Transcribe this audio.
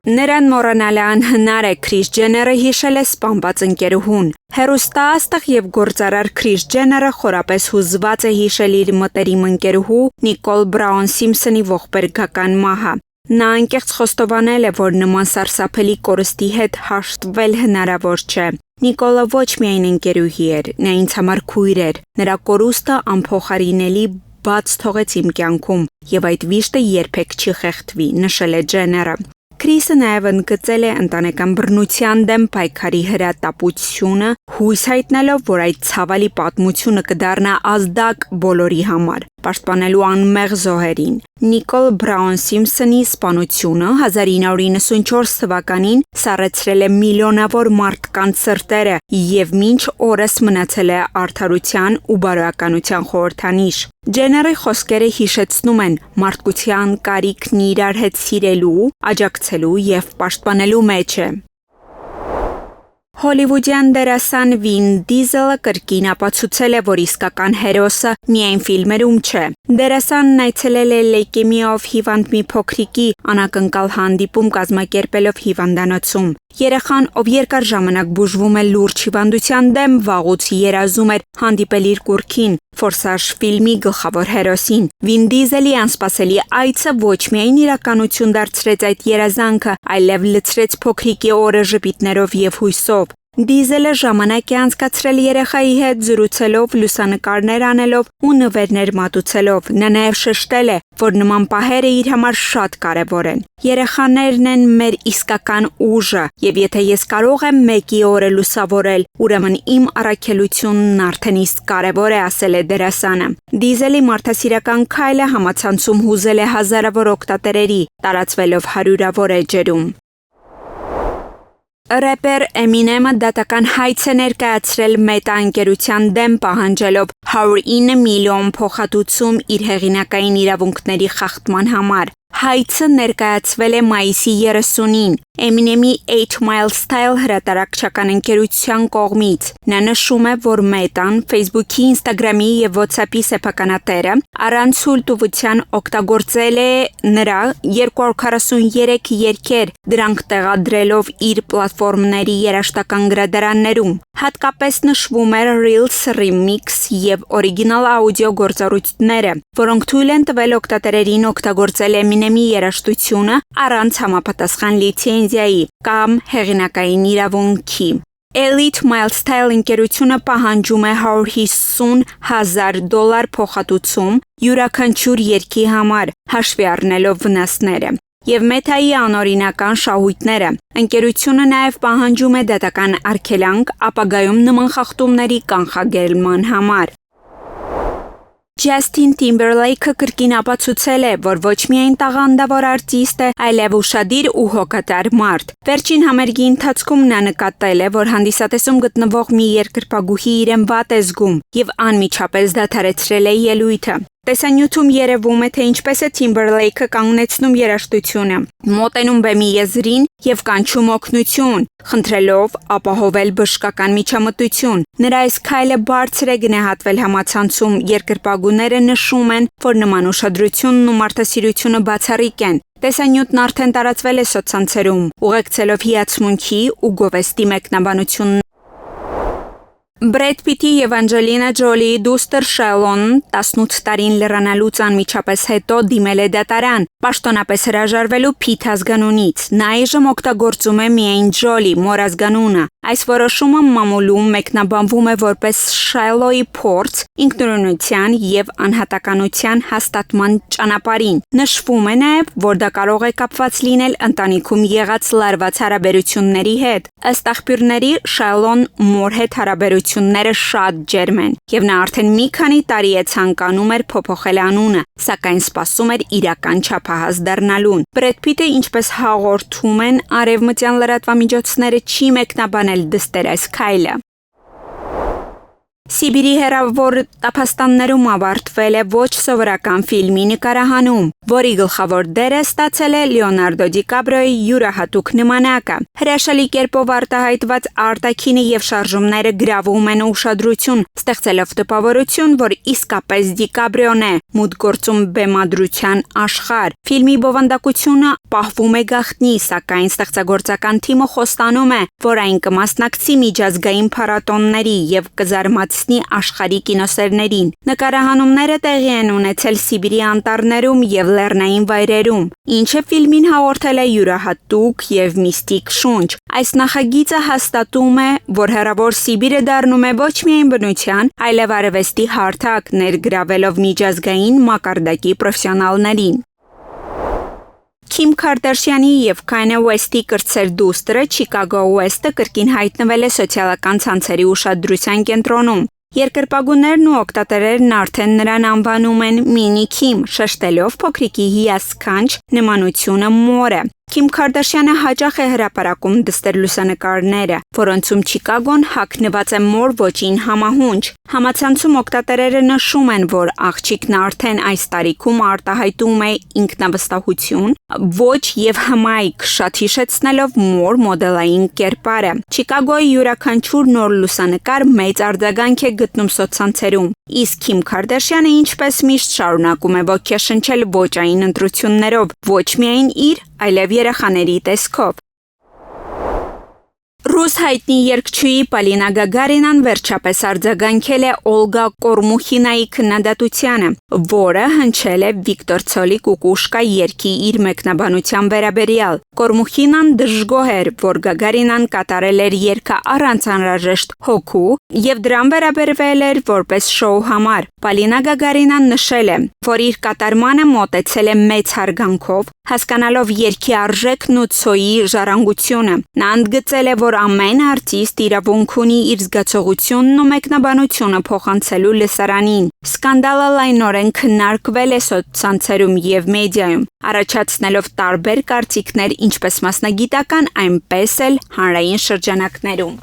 Նրան մոռանալը անհնար է, Քրիս Ջեները հիշել է սպանված ընկերուհուն։ Հեռուստաաստղ եւ գործարար Քրիս Ջեները խորապես հուզված է հիշել իր մտերիմ ընկերուհու Նիկոլ Բրաուն Սիմփսոնի ողբերգական մահը։ Նա անկեղծ խոստովանել է, որ նման սարսափելի կորստի հետ հաշտվել հնարավոր չէ։ Նիկոլը ոչ միայն ընկերուհի էր, նա ինձ համար քույր էր։ Նրա կորուստը անփոխարինելի բաց թողեց իմ կյանքում, եւ այդ վիշտը երբեք չի խեղդվի, նշել է Ջեները։ Քրիսը նաև ընդգծել է ընտանեկան բռնության դեմ պայքարի հրատապությունը, հույս հայտնելով, որ այդ ցավալի պատմությունը կդառնա ազդակ բոլորի համար, պաշտպանելու անմեղ զոհերին։ Նիկոլ Բրաուն Սիմփսոնի սպանությունը 1994 թվականին սառեցրել է միլիոնավոր մարդկանց սրտերը եւ մինչ օրս մնացել է արդարության ու բարոյականության խորհրդանիշ։ Ջեների խոսքերը հիշեցնում են մարդկության կարիքն իրար հետ սիրելու, աջակցելու եւ պաշտպանելու մեջ է։ Հոլիվուդյան դերասան Վին Դիզելը կրկին ապացուցել է, որ իսկական հերոսը միայն ֆիլմերում չէ։ Դերասանն այցելել է լեյկեմիայով հիվանդ մի փոքրիկի անակնկալ հանդիպում կազմակերպելով հիվանդանոցում։ Երեխան, ով երկար ժամանակ բուժվում է լուրջ հիվանդության դեմ, վաղուց երազում էր հանդիպել իր կուռքին, Ֆորսաժ ֆիլմի գլխավոր հերոսին։ Վին Դիզելի անսպասելի այցը ոչ միայն իրականություն դարձրեց այդ երազանքը, այլև լցրեց փոքրիկի օրը ժպիտներով եւ հույսով։ Դիզելը ժամանակ է անցկացրել երեխայի հետ, զրուցելով, լուսանկարներ անելով ու նվերներ մատուցելով։ Նա նաև շեշտել է, որ նման պահերը իր համար շատ կարևոր են։ Երեխաներն են մեր իսկական ուժը, եւ եթե ես կարող եմ մեկի օրը լուսավորել, ուրեմն իմ առաքելությունն արդեն իսկ կարևոր է, ասել է դերասանը։ Դիզելի մարդասիրական քայլը համացանցում հուզել է հազարավոր օգտատերերի, տարածվելով հարյուրավոր էջերում։ Ռեպեր Էմինեմը դատական հայց է ներկայացրել Մետա ընկերության դեմ պահանջելով 109 միլիոն փոխհատուցում իր հեղինակային իրավունքների խախտման համար։ Հայցը ներկայացվել է մայիսի 30-ին Էմինեմի 8 Mile Style հրատարակչական ընկերության կողմից։ Նա նշում է, որ Մետան Facebook-ի, Instagram-ի եւ WhatsApp-ի սեփականատերը առանց հուլտուվության օգտագործել է նրա 243 երգեր, դրանք տեղադրելով իր պլատֆորմների երաժշտական գրադարաններում։ Հատկապես նշվում էր Reels Remix եւ օրիգինալ աուդիո գործառույթները, որոնք թույլ են տվել օգտատերերին օգտագործել Էմինեմի երաժշտությունը առանց համապատասխան լիցենզիայի կամ հեղինակային իրավունքի։ Elite Mile Style ընկերությունը պահանջում է $150,000 փոխհատուցում յուրաքանչյուր երգի համար, հաշվի առնելով վնասները։ Եվ Մետայի անօրինական շահույթները։ Ընկերությունը նաև պահանջում է դատական արգելանք ապագայում նման խախտումների կանխարգելման համար։ Ջասթին Թիմբերլեյքը կրկին ապացուցել է, որ ոչ միայն տաղանդավոր արտիստ է, այլև ուշադիր ու հոգատար մարդ։ Վերջին համերգի ընթացքում նա նկատել է, որ հանդիսատեսում գտնվող մի երկրպագուհի իրեն վատ է զգում եւ անմիջապես դադարեցրել է ելույթը։ Տեսանյութում երևում է, թե ինչպես է Թիմբերլեյքը կանգնեցնում երաժշտությունը, մոտենում բեմի եզրին եւ կանչում օգնություն, խնդրելով ապահովել բժշկական միջամտություն։ Նրա այս քայլը բարձր է գնահատվել համացանցում, երկրպագուները նշում են, որ նման ուշադրությունն ու մարդասիրությունը բացառիկ են։ Տեսանյութն արդեն տարածվել է սոցցանցերում, ուղեկցելով հիացմունքի ու գովեստի մեկնաբանությունն։ Բրեդ Պիթի եւ Անջելինա Ջոլիի դուստր Շելոնն 18 տարին լրանալուց անմիջապես հետո դիմել է դատարան, պաշտոնապես հրաժարվելու Փիթ ազգանունից։ Նա այժմ օգտագործում է միայն Ջոլի մոր ազգանունը։ Այս որոշումը մամուլում մեկնաբանվում է որպես Շելոյի փորձ ինքնուրույնության եւ անհատականության հաստատման ճանապարհին։ Նշվում է նաեւ, որ դա կարող է կապված լինել ընտանիքում եղած լարված հարաբերությունների հետ։ Ըստ աղբյուրների, Շելոն մոր հետ հարաբերությունները շատ ջերմ են եւ նա արդեն մի քանի տարի է ցանկանում էր փոփոխել անունը, սակայն սպասում էր իրական չափահաս դառնալուն։ Բրեդ Պիթը, ինչպես հաղորդում են արևմտյան լրատվամիջոցները, չի մեկնաբանել դստեր այս քայլը։ Սիբիրի հեռավոր տափաստաններում ավարտվել է ոչ սովորական ֆիլմի նկարահանում, որի գլխավոր դերը ստացել է Լեոնարդո Դիկաբրիոյի յուրահատուկ նմանակը։ Հրաշալի կերպով արտահայտված արտաքինը եւ շարժումները գրավում են ուշադրություն, ստեղծելով տպավորություն, որ իսկապես Դիկաբրիոն է մուտք գործում բեմադրության աշխարհ։ Ֆիլմի բովանդակությունը պահվում է գաղտնի, սակայն ստեղծագործական թիմը խոստանում է, որ այն կմասնակցի միջազգային փառատոների եւ կզարմացնի աշխարհի կինոսերներին։ Նկարահանումները տեղի են ունեցել Սիբիրի անտառներում եւ լեռնային վայրերում, ինչը ֆիլմին հաղորդել է յուրահատուկ եւ միստիկ շունչ։ Այս նախագիծը հաստատում է, որ հեռավոր Սիբիրը դառնում է ոչ միայն բնության, այլև արվեստի հարթակ, ներգրավելով միջազգային մակարդակի պրոֆեսիոնալներին։ Քիմ Քարդաշյանի եւ Քանյե Ուեսթի կրտսեր դուստրը Չիկագո Ուեսթը կրկին հայտնվել է սոցիալական ցանցերի ուշադրության կենտրոնում։ Երկրպագուներն ու օգտատերերն արդեն նրան անվանում են Մինի Քիմ, շեշտելով փոքրիկի հիասքանչ նմանությունը մորը։ Քիմ Քարդաշյանը հաճախ է հրապարակում դստեր լուսանկարները, որոնցում Չիկագոն հագնված է մոր ոճին համահունչ։ Համացանցում օգտատերերը նշում են, որ աղջիկն արդեն այս տարիքում արտահայտում է ինքնավստահություն, ոճ եւ հմայք, շատ հիշեցնելով մոր մոդելային կերպարը։ Չիկագոյի յուրաքանչյուր նոր լուսանկար մեծ արձագանք է գտնում սոցցանցերում։ Իսկ Քիմ Քարդաշյանը ինչպես միշտ շարունակում է ոգեշնչել ոճային ընտրություններով, ոչ միայն իր, այլև երեխաների տեսքով։ Ռուս հայտնի երգչուհի Պոլինա Գագարինան վերջապես արձագանքել է Օլգա Կորմուխինայի քննադատությանը, որը հնչել է Վիկտոր Ցոլի Կուկուշկա երգի իր մեկնաբանության վերաբերյալ։ Կորմուխինան դժգոհ էր, որ Գագարինան կատարել էր երգը առանց անհրաժեշտ հոգու եւ դրան վերաբերվել էր որպես շոու համար։ Պոլինա Գագարինան նշել է, որ իր կատարմանը մոտեցել է մեծ հարգանքով, հասկանալով երգի արժեքն ու Ցոյի ժառանգությունը։ Նա ընդգծել է, որ ամեն արտիստ իրավունք ունի իր զգացողությունն ու մեկնաբանությունը փոխանցելու լսարանին։ Սկանդալը լայնորեն քննարկվել է սոցցանցերում եւ մեդիայում, առաջացնելով տարբեր կարծիքներ ինչպես մասնագիտական, այնպես էլ հանրային շրջանակներում։